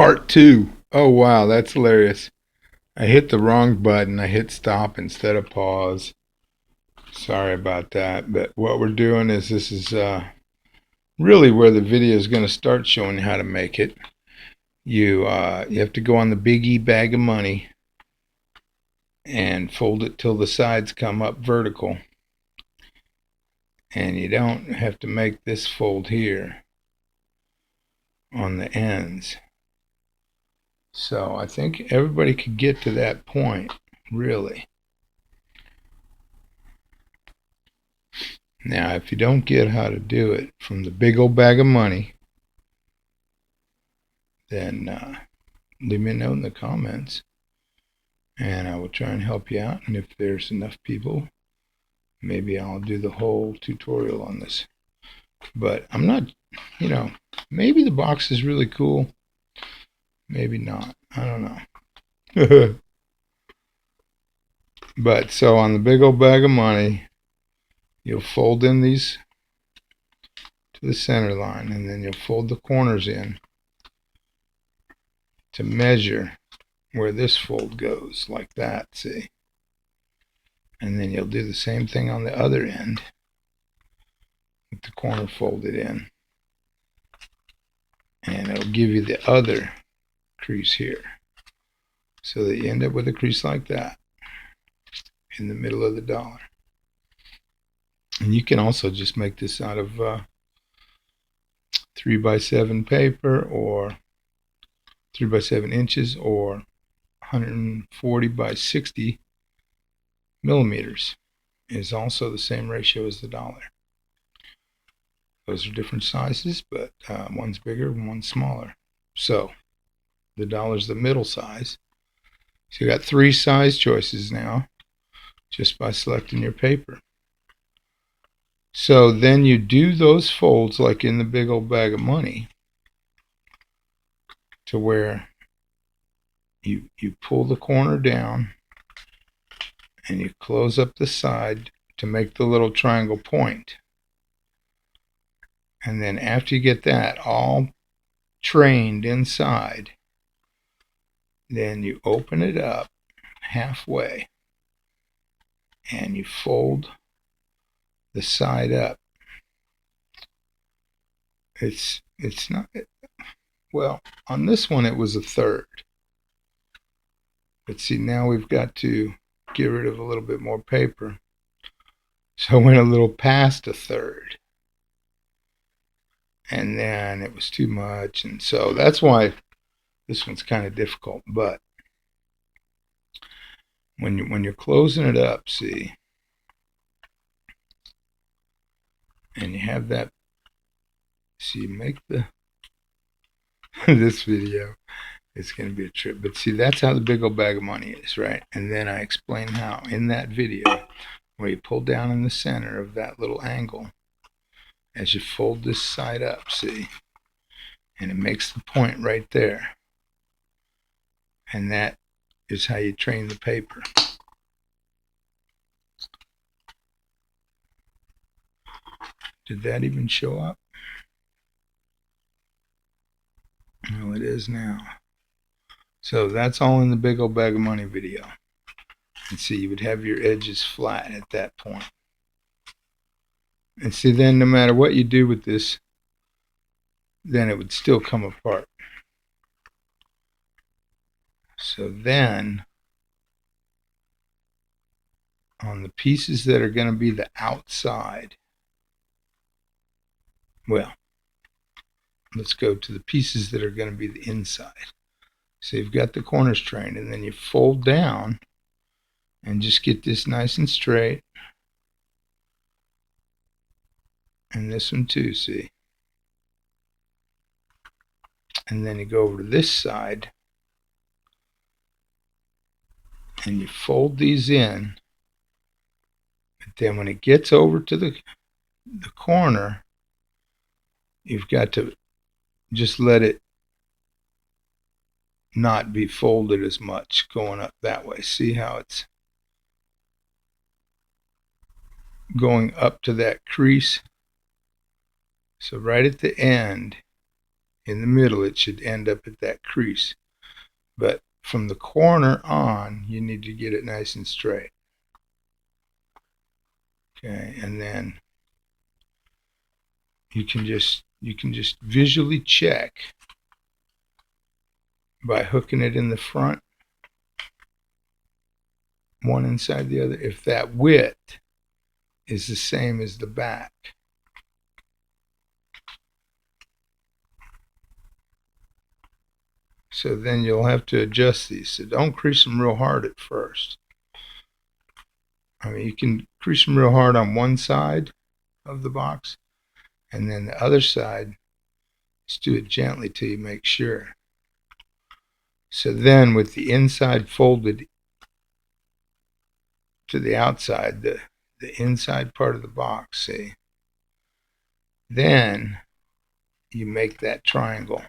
Part two. Oh wow, that's hilarious. I hit the wrong button. I hit stop instead of pause. Sorry about that. But what we're doing is this is really where the video is going to start showing you how to make it. You have to go on the Big E bag of money and fold it till the sides come up vertical. And you don't have to make this fold here on the ends. So I think everybody could get to that point, really. Now, if you don't get how to do it from the big old bag of money, then leave me a note in the comments and I will try and help you out. And if there's enough people, maybe I'll do the whole tutorial on this. But I'm not, maybe the box is really cool. Maybe not. I don't know. But so on the big old bag of money, you'll fold in these to the center line, and then you'll fold the corners in to measure where this fold goes, like that, see? And then you'll do the same thing on the other end with the corner folded in. And it'll give you the other crease here. So that you end up with a crease like that in the middle of the dollar. And you can also just make this out of 3x7 paper, or 3x7 inches, or 140 by 60 millimeters is also the same ratio as the dollar. Those are different sizes, but one's bigger and one's smaller. So the dollar's the middle size. So you got three size choices now just by selecting your paper. So then you do those folds like in the big old bag of money, to where you pull the corner down and you close up the side to make the little triangle point. And then after you get that all trained inside, then you open it up halfway and you fold the side up. It's not, well, on this one it was a third. But see, now we've got to get rid of a little bit more paper. So I went a little past a third. And then it was too much. And so that's why this one's kind of difficult. But when you're closing it up, see, and you have that, see, make the this video, it's going to be a trip. But see, that's how the big old bag of money is, right? And then I explain how in that video, where you pull down in the center of that little angle as you fold this side up, see, and it makes the point right there. And that is how you train the paper. Did that even show up? Well, it is now. So that's all in the big old bag of money video. And see, you would have your edges flat at that point. And see, then no matter what you do with this, then it would still come apart. So then, on the pieces that are going to be the outside, well, let's go to the pieces that are going to be the inside. So you've got the corners trained, and then you fold down and just get this nice and straight. And this one too, see. And then you go over to this side and you fold these in. But then when it gets over to the corner, you've got to just let it not be folded as much going up that way. See how it's going up to that crease? So right at the end, in the middle, it should end up at that crease. But from the corner on, you need to get it nice and straight. Okay, and then you can just visually check by hooking it in the front, one inside the other, if that width is the same as the back. So then you'll have to adjust these. So don't crease them real hard at first. I mean, you can crease them real hard on one side of the box, and then the other side, just do it gently till you make sure. So then with the inside folded to the outside, the inside part of the box, see, then you make that triangle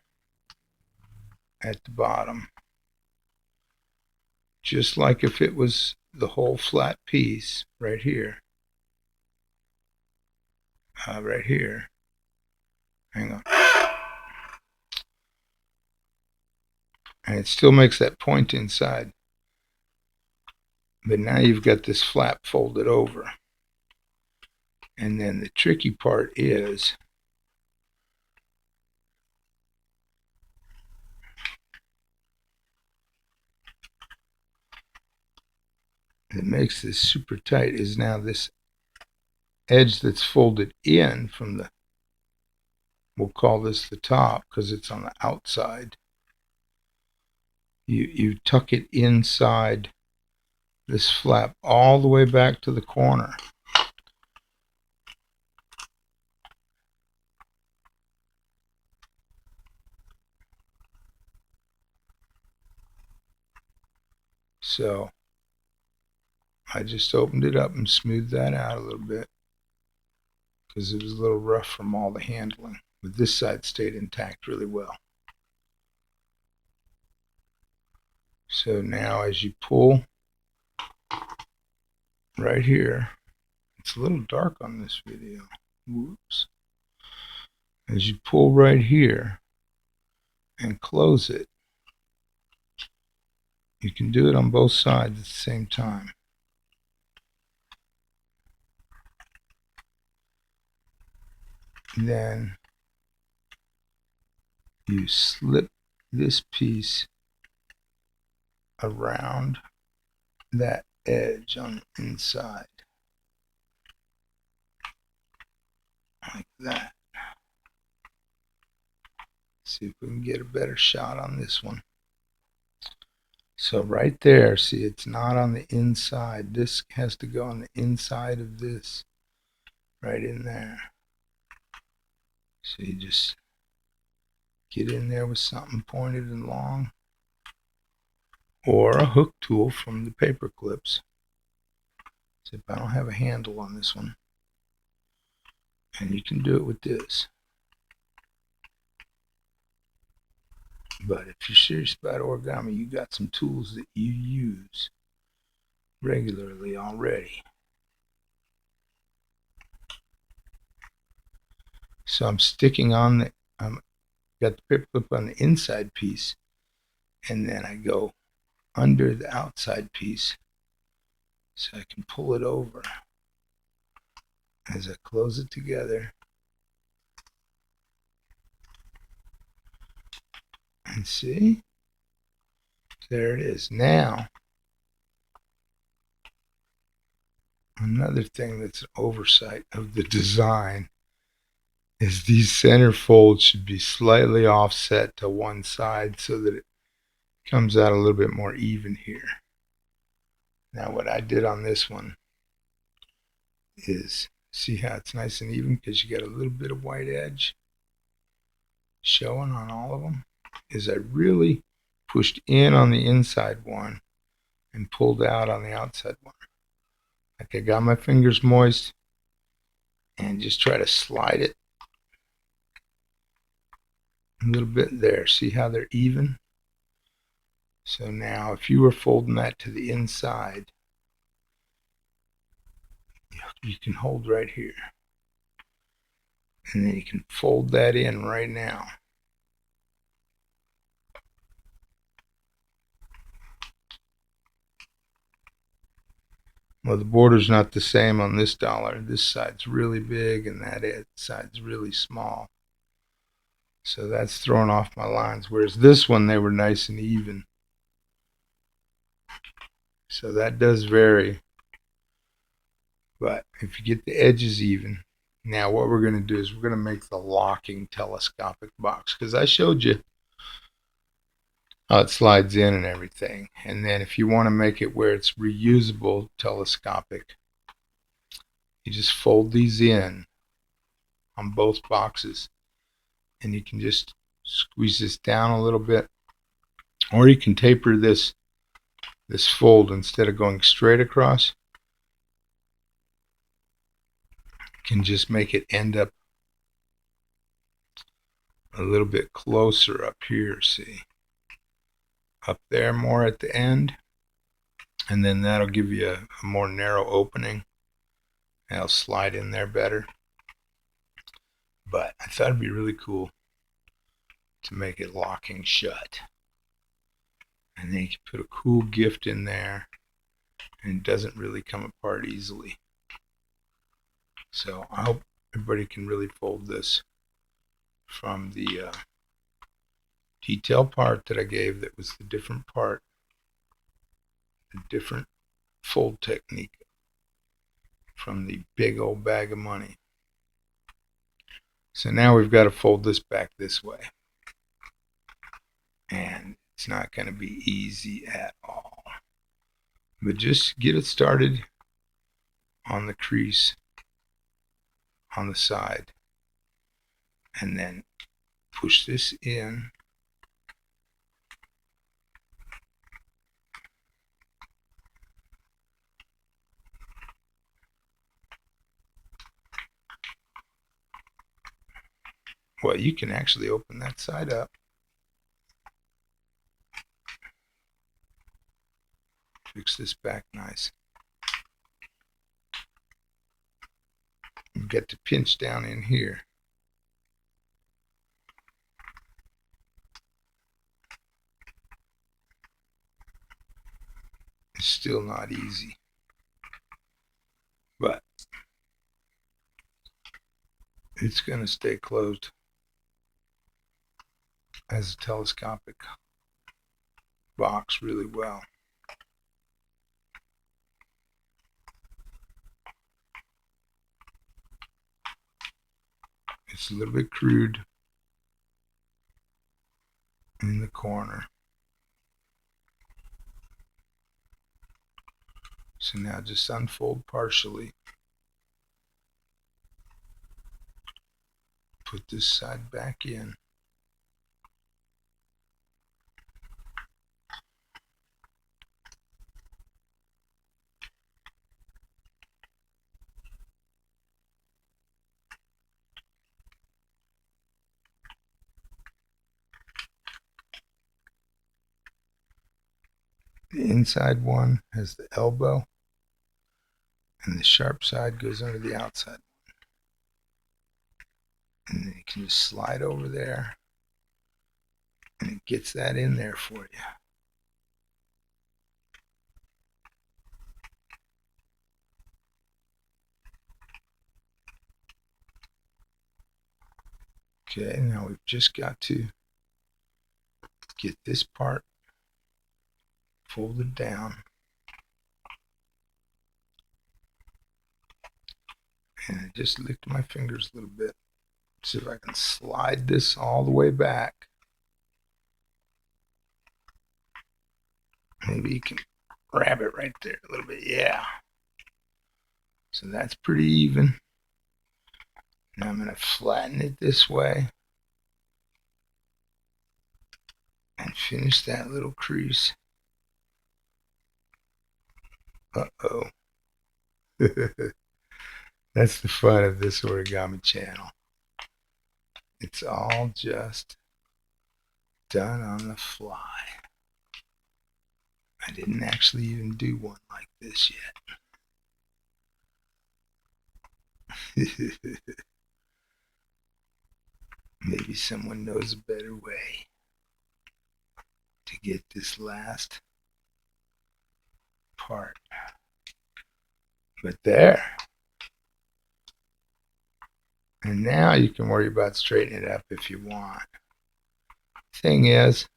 at the bottom, just like if it was the whole flat piece right here. Right here. Hang on. And it still makes that point inside. But now you've got this flap folded over. And then the tricky part is that makes this super tight is now this edge that's folded in from the, we'll call this the top because it's on the outside. You tuck it inside this flap all the way back to the corner. So I just opened it up and smoothed that out a little bit because it was a little rough from all the handling. But this side stayed intact really well. So now as you pull right here, it's a little dark on this video. Whoops. As you pull right here and close it, you can do it on both sides at the same time. Then you slip this piece around that edge on the inside, like that. See if we can get a better shot on this one. So right there, see, it's not on the inside. This has to go on the inside of this, right in there. So you just get in there with something pointed and long, or a hook tool from the paper clips. See if I don't have a handle on this one. And you can do it with this. But if you're serious about origami, you got some tools that you use regularly already. So I'm sticking on the, got the paper clip on the inside piece, and then I go under the outside piece so I can pull it over as I close it together. And see, there it is. Now, another thing that's an oversight of the design is these center folds should be slightly offset to one side so that it comes out a little bit more even here. Now what I did on this one is, see how it's nice and even because you got a little bit of white edge showing on all of them, is I really pushed in on the inside one and pulled out on the outside one. Like I got my fingers moist and just try to slide it a little bit there. See how they're even? So now if you were folding that to the inside, you can hold right here. And then you can fold that in right now. Well, the border's not the same on this dollar. This side's really big and that side's really small. So that's throwing off my lines. Whereas this one, they were nice and even. So that does vary. But if you get the edges even, now what we're going to do is we're going to make the locking telescopic box, because I showed you how it slides in and everything. And then if you want to make it where it's reusable telescopic, you just fold these in on both boxes, and you can just squeeze this down a little bit, or you can taper this fold. Instead of going straight across, you can just make it end up a little bit closer up here. See, up there more at the end, and then that'll give you a more narrow opening. That'll slide in there better. But I thought it'd be really cool to make it locking shut, and then you can put a cool gift in there, and it doesn't really come apart easily. So I hope everybody can really fold this from the detail part that I gave, that was the different part, the different fold technique from the big old bag of money. So now we've got to fold this back this way, and it's not going to be easy at all, but just get it started on the crease on the side, and then push this in. Well, you can actually open that side up. Fix this back nice. You get to pinch down in here. It's still not easy, but it's going to stay closed as a telescopic box really well. It's a little bit crude in the corner. So now just unfold partially. Put this side back in. The inside one has the elbow, and the sharp side goes under the outside. And then you can just slide over there, and it gets that in there for you. Okay, now we've just got to get this part folded down, and I just licked my fingers a little bit. See if I can slide this all the way back. Maybe you can grab it right there a little bit. Yeah. So that's pretty even. Now I'm going to flatten it this way and finish that little crease. Uh-oh. That's the fun of this origami channel. It's all just done on the fly. I didn't actually even do one like this yet. Maybe someone knows a better way to get this last part But there. And now you can worry about straightening it up if you want. Thing is,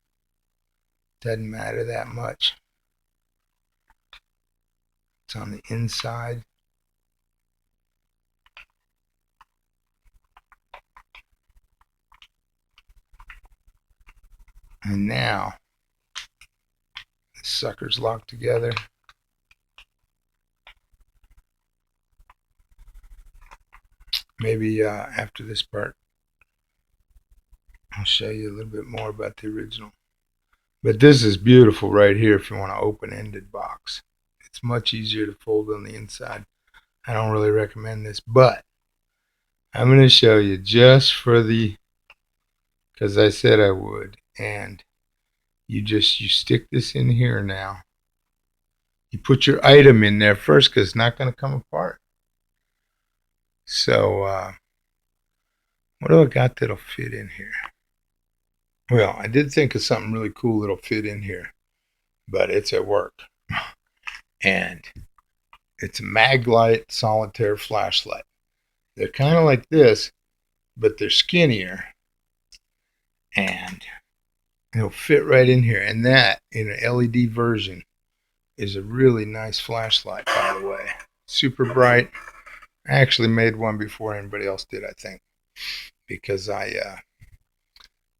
doesn't matter that much. It's on the inside. And now, the sucker's locked together. Maybe after this part, I'll show you a little bit more about the original. But this is beautiful right here if you want an open-ended box. It's much easier to fold on the inside. I don't really recommend this, but I'm going to show you just for the, because I said I would. And you stick this in here now. You put your item in there first because it's not going to come apart. So what do I got that'll fit in here? Well, I did think of something really cool that'll fit in here, but it's at work. And it's a Maglite solitaire flashlight. They're kind of like this, but they're skinnier. And it'll fit right in here. And that, in an LED version, is a really nice flashlight, by the way. Super bright. I actually made one before anybody else did, I think, because I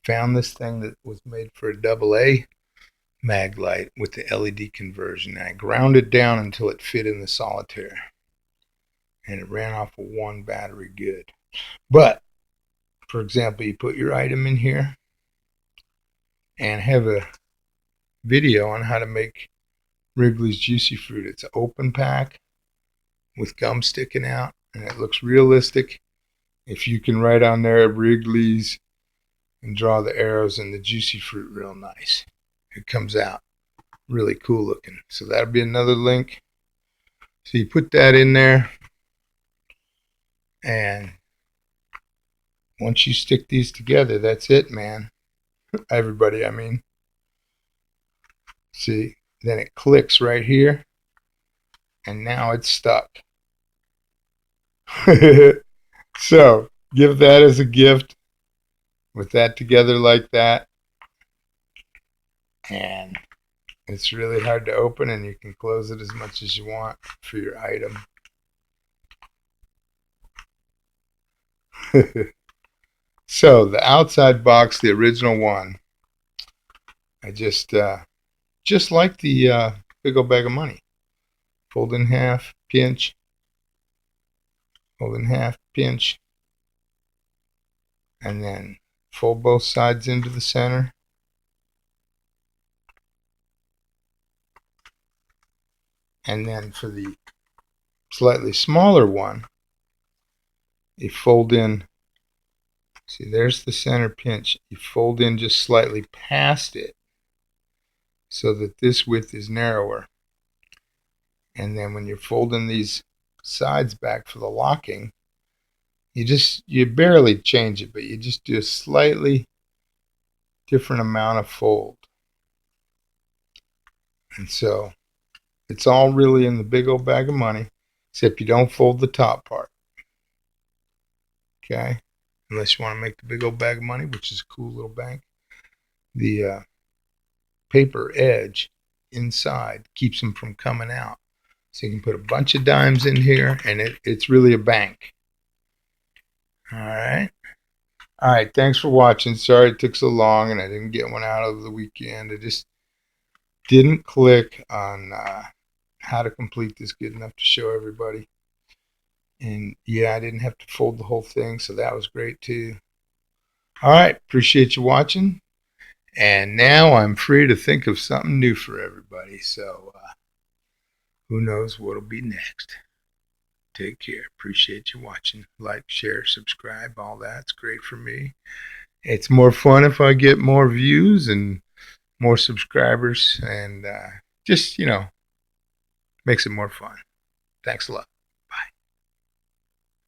found this thing that was made for a AA Maglite with the LED conversion. And I ground it down until it fit in the solitaire. And it ran off of one battery good. But, for example, you put your item in here and have a video on how to make Wrigley's Juicy Fruit. It's an open pack with gum sticking out, and it looks realistic. If you can write on there Wrigley's and draw the arrows and the Juicy Fruit real nice, it comes out really cool looking. So that'll be another link. So you put that in there, and once you stick these together, that's it, man. Everybody, I mean. See, then it clicks right here, and now it's stuck. So give that as a gift with that together like that. And it's really hard to open, and you can close it as much as you want for your item. So the outside box, the original one, I just like the big old bag of money. Fold in half, pinch, fold in half, pinch, and then fold both sides into the center. And then for the slightly smaller one, you fold in, see, there's the center pinch. You fold in just slightly past it so that this width is narrower. And then when you're folding these sides back for the locking, you barely change it, but you just do a slightly different amount of fold. And so it's all really in the big old bag of money, except you don't fold the top part. Okay? Unless you want to make the big old bag of money, which is a cool little bank. The paper edge inside keeps them from coming out. So you can put a bunch of dimes in here, and it's really a bank. All right. All right. Thanks for watching. Sorry it took so long, and I didn't get one out over the weekend. I just didn't click on how to complete this good enough to show everybody. And yeah, I didn't have to fold the whole thing, so that was great too. All right. Appreciate you watching. And now I'm free to think of something new for everybody. So who knows what'll be next. Take care. Appreciate you watching. Like, share, subscribe, all that's great for me. It's more fun if I get more views and more subscribers, and just, makes it more fun. Thanks a lot.